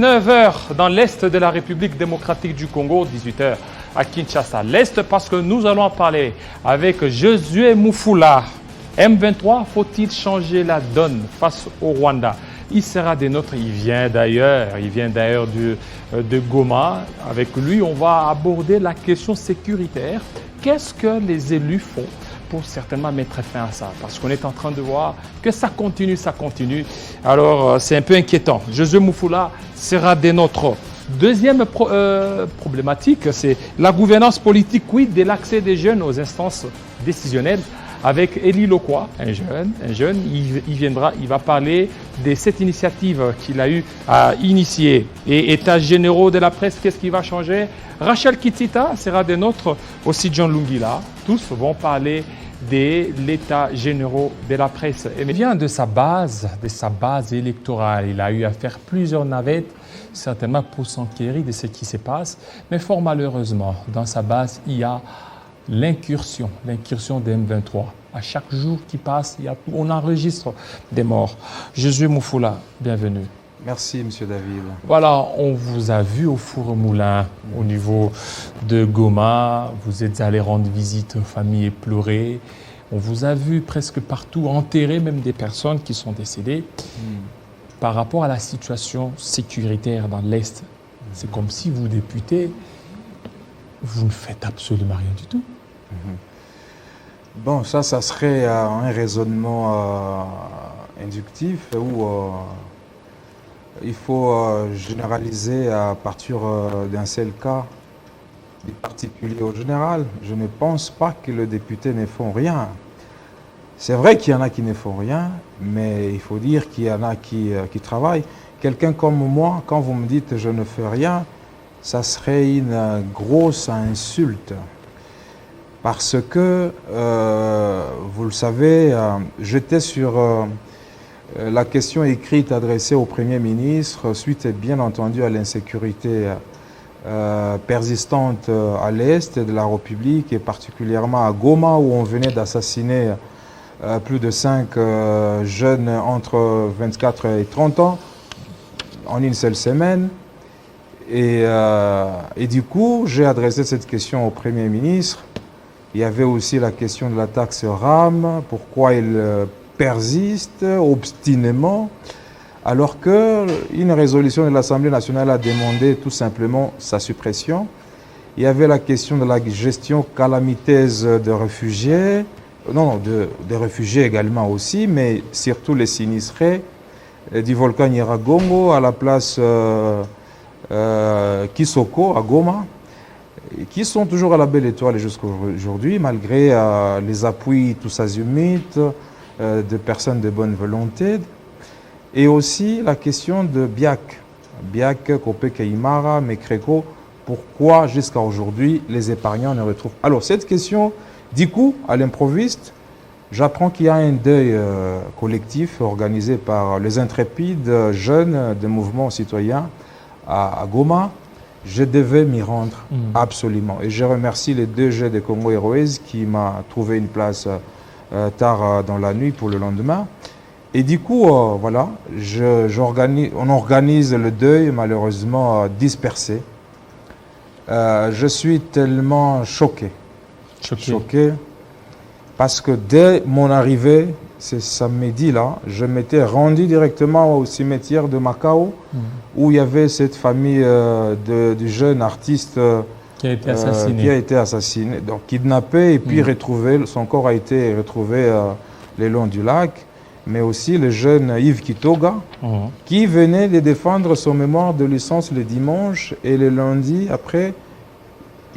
19 heures dans l'Est de la République démocratique du Congo, 18 heures à Kinshasa. L'Est parce que nous allons en parler avec Josué Mufula. M23, faut-il changer la donne face au Rwanda? Il sera des nôtres, il vient d'ailleurs de Goma. Avec lui, on va aborder la question sécuritaire. Qu'est-ce que les élus font pour certainement mettre fin à ça? Parce qu'on est en train de voir que ça continue. Alors, c'est un peu inquiétant. Josué Mufula sera des nôtres. Deuxième problématique, c'est la gouvernance politique, de l'accès des jeunes aux instances décisionnelles. Avec Élie Lokwa, un jeune, il va parler de cette initiative qu'il a eu à initier. Et États généraux de la presse, qu'est-ce qui va changer? Rachel Kitsita sera des nôtres, aussi John Lungila. Tous vont parler de l'État généraux de la presse. Et il vient de sa base électorale. Il a eu à faire plusieurs navettes, certainement pour s'enquérir de ce qui se passe. Mais fort malheureusement, dans sa base, il y a l'incursion des M23. À chaque jour qui passe, on enregistre des morts. Josué Mufula, bienvenue. Merci, M. David. Voilà, on vous a vu au Four-Moulin, au niveau de Goma. Vous êtes allé rendre visite aux familles éplorées. On vous a vu presque partout enterrer même des personnes qui sont décédées. Par rapport à la situation sécuritaire dans l'Est, c'est comme si vous, députés, vous ne faites absolument rien du tout. Bon, ça serait un raisonnement inductif où il faut généraliser à partir d'un seul cas, des particuliers au général. Je ne pense pas que les députés ne font rien. C'est vrai qu'il y en a qui ne font rien, mais il faut dire qu'il y en a qui travaillent. Quelqu'un comme moi, quand vous me dites « je ne fais rien », ça serait une grosse insulte. Parce que, vous le savez, j'étais sur la question écrite adressée au Premier ministre, suite bien entendu à l'insécurité persistante à l'Est de la République, et particulièrement à Goma, où on venait d'assassiner plus de 5 jeunes entre 24 et 30 ans en une seule semaine. Et du coup, j'ai adressé cette question au Premier ministre. Il y avait aussi la question de la taxe RAM, pourquoi il persiste obstinément, alors qu'une résolution de l'Assemblée nationale a demandé tout simplement sa suppression. Il y avait la question de la gestion calamiteuse de réfugiés, des réfugiés également aussi, mais surtout les sinistrés du volcan Nyiragongo à la place Kisoko à Goma, qui sont toujours à la belle étoile jusqu'à aujourd'hui, malgré les appuis tous azimuts de personnes de bonne volonté. Et aussi la question de Biak, Kopé Kaimara, Mekreko, pourquoi jusqu'à aujourd'hui les épargnants ne retrouvent. Alors cette question, du coup, à l'improviste, j'apprends qu'il y a un deuil collectif organisé par les intrépides jeunes des mouvements citoyens à Goma. Je devais m'y rendre, absolument. Et je remercie les 2G de Congo Heroes qui m'a trouvé une place tard dans la nuit pour le lendemain. Et du coup, voilà, on organise le deuil, malheureusement dispersé. Je suis tellement choqué, parce que dès mon arrivée, c'est samedi-là, je m'étais rendu directement au cimetière de Macao, où il y avait cette famille du jeune artiste qui a été assassiné. Donc kidnappé et puis retrouvé, son corps a été retrouvé le long du lac, mais aussi le jeune Yves Kitoga, qui venait de défendre son mémoire de licence le dimanche, et le lundi, après,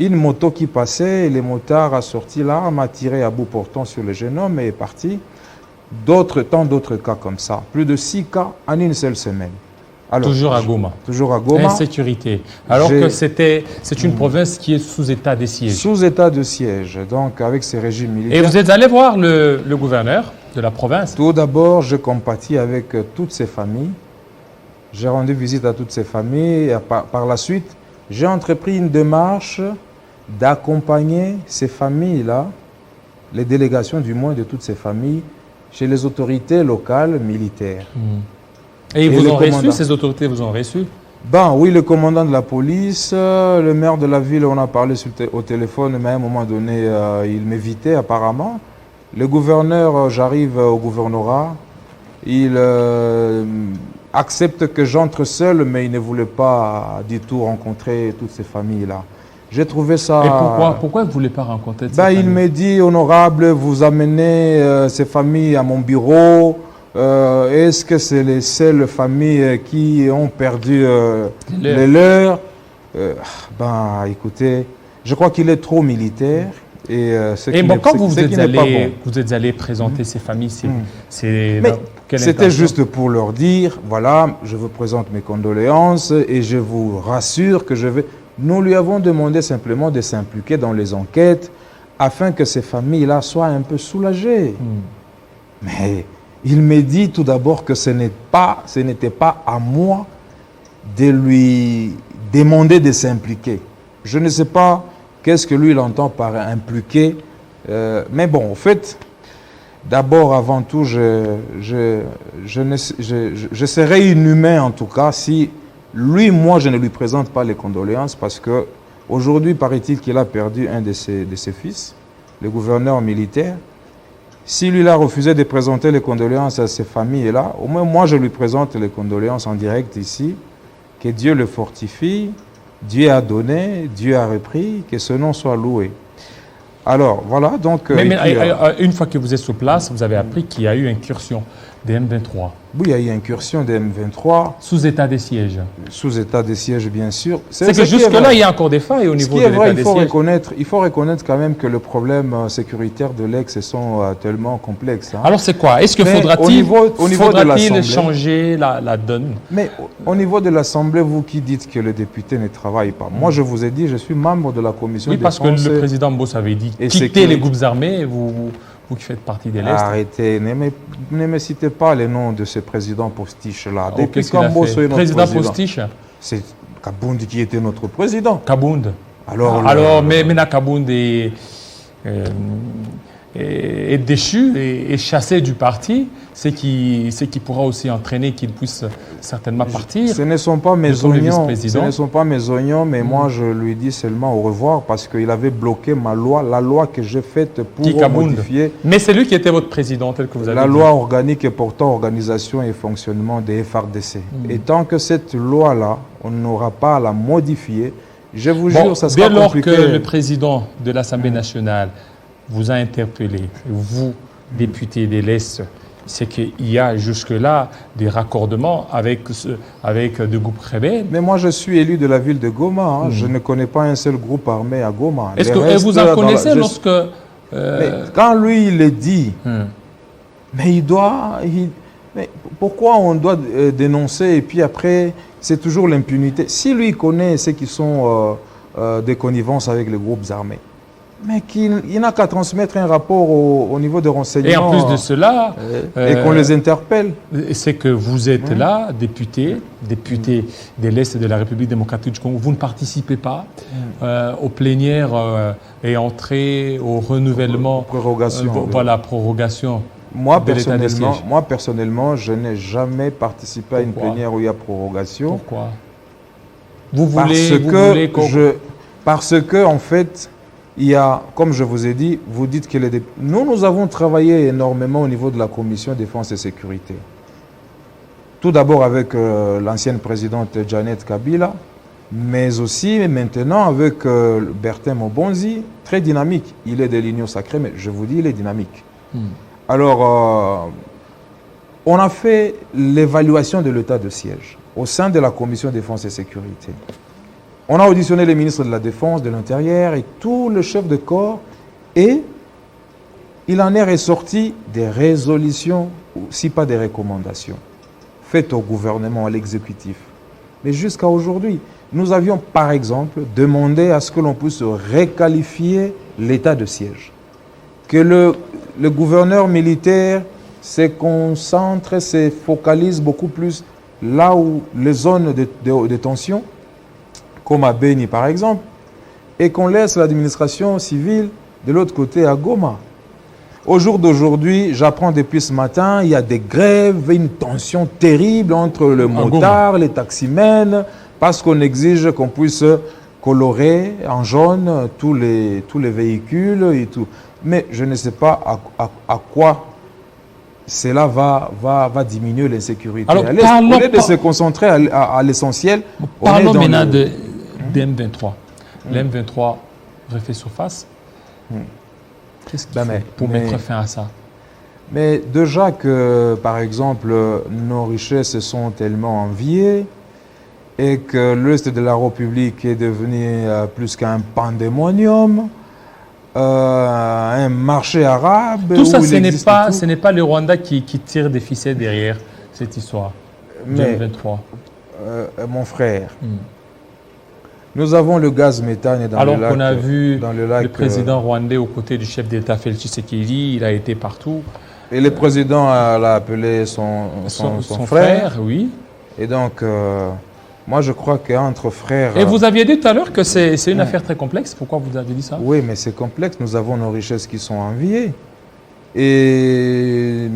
une moto qui passait, et les motards a sorti l'arme, a tiré à bout portant sur le jeune homme et est parti. Tant d'autres cas comme ça. Plus de 6 cas en une seule semaine. Alors, toujours à Goma. Insécurité. Alors que c'est une province qui est sous état de siège. Sous état de siège, donc avec ces régimes militaires. Et vous êtes allé voir le gouverneur de la province? Tout d'abord, je compatis avec toutes ces familles. J'ai rendu visite à toutes ces familles. Et par la suite, j'ai entrepris une démarche d'accompagner ces familles-là, les délégations du moins de toutes ces familles, chez les autorités locales militaires. Et ils vous ont reçu, ces autorités vous ont reçu? Ben oui, le commandant de la police, le maire de la ville, on a parlé au téléphone, mais à un moment donné, il m'évitait apparemment. Le gouverneur, j'arrive au gouvernorat, il accepte que j'entre seul, mais il ne voulait pas du tout rencontrer toutes ces familles-là. J'ai trouvé ça... Et pourquoi vous ne voulez pas rencontrer ces ben, familles? Il me dit, honorable, vous amenez ces familles à mon bureau. Est-ce que c'est les seules familles qui ont perdu les leurs? Ben, écoutez, je crois qu'il est trop militaire. Et bon, quand vous êtes allé présenter ces familles, c'était juste pour leur dire, voilà, je vous présente mes condoléances et je vous rassure que je vais... Nous lui avons demandé simplement de s'impliquer dans les enquêtes afin que ces familles-là soient un peu soulagées. Mais il me dit tout d'abord que ce n'était pas à moi de lui demander de s'impliquer. Je ne sais pas qu'est-ce que lui il entend par impliquer. Mais bon, en fait, d'abord, avant tout, je serais inhumain en tout cas si lui, moi, je ne lui présente pas les condoléances parce que aujourd'hui, paraît-il qu'il a perdu un de ses fils, le gouverneur militaire. Si lui, il a refusé de présenter les condoléances à ces familles-là, au moins moi, je lui présente les condoléances en direct ici. Que Dieu le fortifie, Dieu a donné, Dieu a repris, que ce nom soit loué. Alors, voilà, donc... une fois que vous êtes sur place, vous avez appris qu'il y a eu incursion des M23. Oui, il y a eu incursion des M23. Sous état de siège. Sous état de siège, bien sûr. C'est que jusque-là, il y a encore des failles au niveau de l'état de siège. Il faut reconnaître quand même que le problème sécuritaire de l'Aix sont tellement complexes. Hein. Alors, c'est quoi? Est-ce que faudra-t-il changer la donne? Mais au niveau de l'Assemblée, vous qui dites que les députés ne travaillent pas, moi, je vous ai dit, je suis membre de la commission de défense. Oui, parce que le président Mbos avait dit quitter les groupes armés, vous qui faites partie de l'Est. Arrêtez, ne me citez pas les noms de ce président postiche-là. Depuis quand Mbos est notre président postiche? C'est Kabound qui était notre président. Kabound. Alors maintenant Kabound est déchu et chassé du parti, ce qui pourra aussi entraîner qu'il puisse certainement partir. Ce ne sont pas mes oignons, mais moi je lui dis seulement au revoir parce qu'il avait bloqué ma loi, la loi que j'ai faite pour modifier. Mais c'est lui qui était votre président, tel que vous avez dit. La loi organique portant organisation et fonctionnement des FRDC. Et tant que cette loi-là, on n'aura pas à la modifier, je vous jure, ça sera compliqué. Dès lors que le président de l'Assemblée nationale vous a interpellé, vous, député de l'Est, c'est qu'il y a jusque-là des raccordements avec des groupes rebelles. Mais moi, je suis élu de la ville de Goma. Hein. Je ne connais pas un seul groupe armé à Goma. Est-ce que vous en connaissez lorsque... Mais quand lui, il le dit, mais il doit... Mais pourquoi on doit dénoncer et puis après, c'est toujours l'impunité? Si lui connaît ceux qui sont des connivences avec les groupes armés, mais il n'a qu'à transmettre un rapport au niveau de renseignement. Et en plus de cela... et qu'on les interpelle. C'est que vous êtes là, député de l'Est de la République démocratique du Congo. Vous ne participez pas aux plénières et entrées, au renouvellement... Prorogation. Prorogation. Moi, personnellement, je n'ai jamais participé à une plénière où il y a prorogation. Pourquoi? Parce que, en fait... Il y a, comme je vous ai dit, vous dites que nous avons travaillé énormément au niveau de la commission défense et sécurité. Tout d'abord avec l'ancienne présidente Janet Kabila, mais aussi maintenant avec Bertin Mobonzi, très dynamique. Il est de l'Union sacrée, mais je vous dis, il est dynamique. Alors, on a fait l'évaluation de l'état de siège au sein de la commission défense et sécurité. On a auditionné les ministres de la Défense, de l'Intérieur et tous les chefs de corps et il en est ressorti des résolutions, si pas des recommandations, faites au gouvernement, à l'exécutif. Mais jusqu'à aujourd'hui, nous avions par exemple demandé à ce que l'on puisse requalifier l'état de siège. Que le gouverneur militaire se concentre, se focalise beaucoup plus là où les zones de tension, comme à Beni par exemple, et qu'on laisse l'administration civile de l'autre côté à Goma. Au jour d'aujourd'hui, j'apprends depuis ce matin, il y a des grèves, une tension terrible entre le motard, les taximens, parce qu'on exige qu'on puisse colorer en jaune tous les véhicules et tout. Mais je ne sais pas à quoi cela va diminuer l'insécurité. Alors, Au lieu de se concentrer à l'essentiel, parlons maintenant de M23. Le M23 refait surface. Qu'est-ce qu'il fait pour mettre fin à ça? Mais déjà que, par exemple, nos richesses sont tellement enviées et que l'Est de la République est devenu plus qu'un pandémonium, un marché arabe. Tout ça, ce n'est pas le Rwanda qui tire des ficelles derrière cette histoire du M23. Mon frère, nous avons le gaz méthane dans le lac. Alors qu'on a vu le président rwandais aux côtés du chef d'État Félix Tshisekedi, il a été partout. Et le président l'a appelé son frère. Oui. Et donc, moi je crois qu'entre frères... Et vous aviez dit tout à l'heure que c'est une affaire très complexe. Pourquoi vous avez dit ça? Oui, mais c'est complexe. Nous avons nos richesses qui sont enviées. Et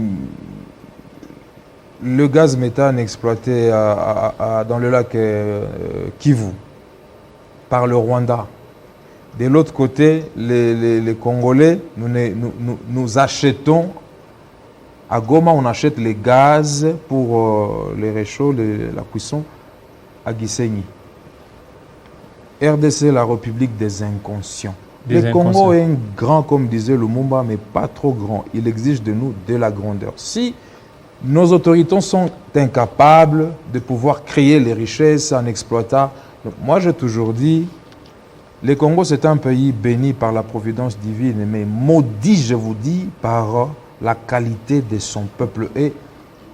le gaz méthane exploité dans le lac Kivu par le Rwanda. De l'autre côté, les Congolais, nous achetons, à Goma, on achète les gaz pour les réchauds, la cuisson, à Gisenyi. RDC, la République des inconscients. Le Congo est grand, comme disait Lumumba, mais pas trop grand. Il exige de nous de la grandeur. Si nos autorités sont incapables de pouvoir créer les richesses en exploitant... Donc, moi, j'ai toujours dit, le Congo, c'est un pays béni par la providence divine, mais maudit, je vous dis, par la qualité de son peuple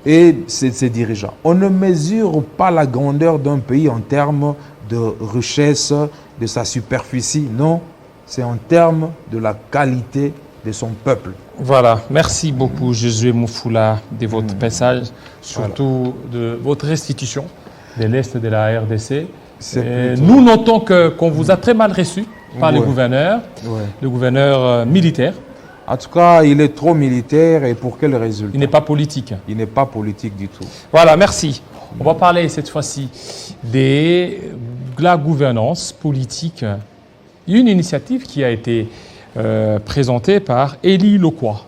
et ses dirigeants. On ne mesure pas la grandeur d'un pays en termes de richesse, de sa superficie, non. C'est en termes de la qualité de son peuple. Voilà, merci beaucoup Josué Mufula de votre message, surtout de votre restitution de l'Est de la RDC. Nous notons qu'on vous a très mal reçu par le gouverneur militaire. En tout cas, il est trop militaire et pour quel résultat? Il n'est pas politique. Il n'est pas politique du tout. Voilà, merci. On va parler cette fois-ci de la gouvernance politique. Il y a une initiative qui a été présentée par Élie Lokwa.